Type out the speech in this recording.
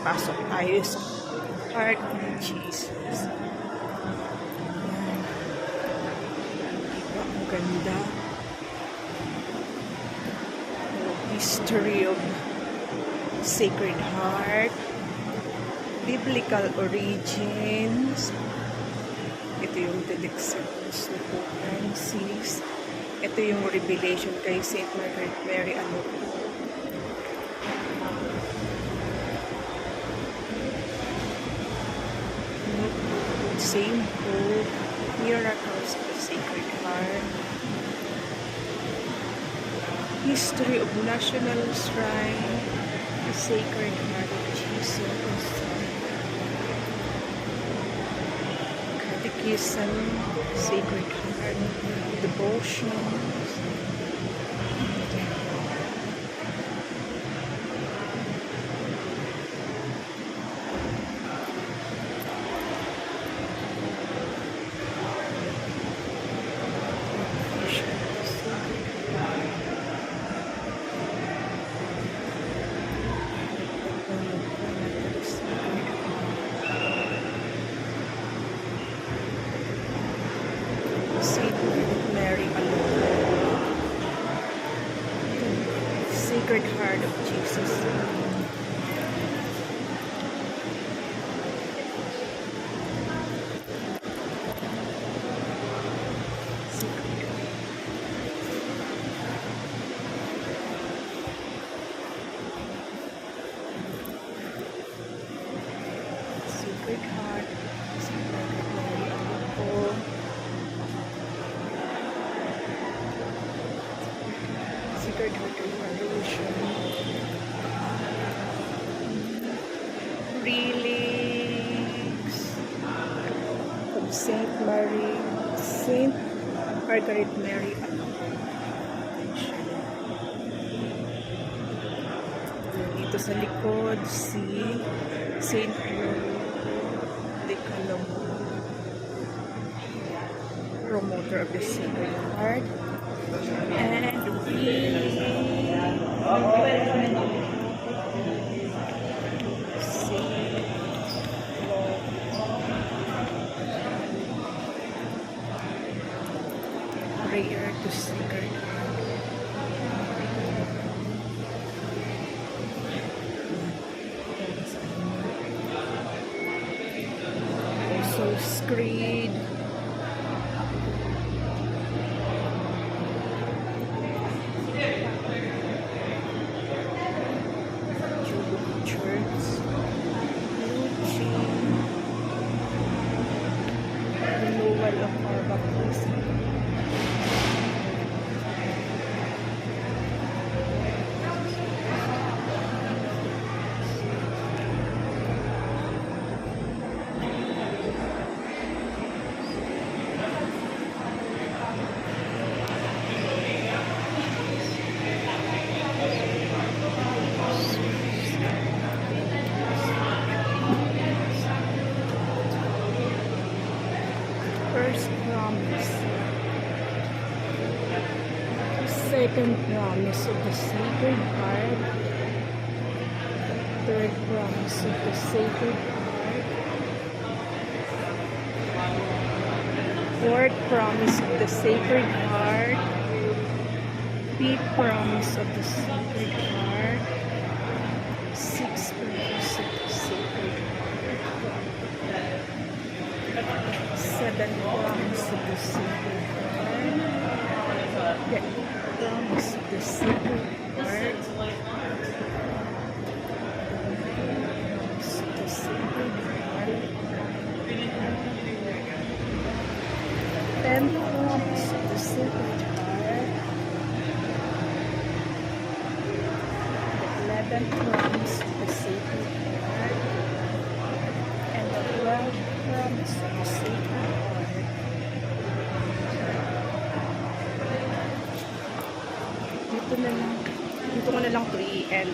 pasok tayo sa heart of Jesus. Diba, ang ganda. History of Sacred Heart, biblical origins. Ito yung Dedexicus ni Pope Francis. Ito yung revelation kay Saint Margaret Mary Alacoque. Same Pope, miracles of the Sacred Heart. History of National Shrine, the Sacred Heart of Jesus. Catechism, Sacred Heart, devotions. Saint Mary Alacoque, Sacred Heart of Jesus. Sacred Heart, Saint Margaret Mary Alacoque. Sacred Heart Revolution. Relics of Saint Margaret Mary Alacoque. Dito sa likod, si Saint de Calamo, promoter of the Sacred Heart. And prayer to Sacred Heart. Also Creed. Renewal of our baptism. First promise, second promise of the Sacred Heart, third promise of the Sacred Heart, fourth promise of the Sacred Heart, fifth promise of the Sacred Heart, sixth promise of the Sacred Heart, seventh promise of the Sacred Heart, the promise of the Sacred Heart, promise of the Sacred Heart, tenth promise of the Sacred Heart, the 11th promise of the Sacred Heart, and the 12th promise of the Sacred Heart. Dito ko na lang 3 and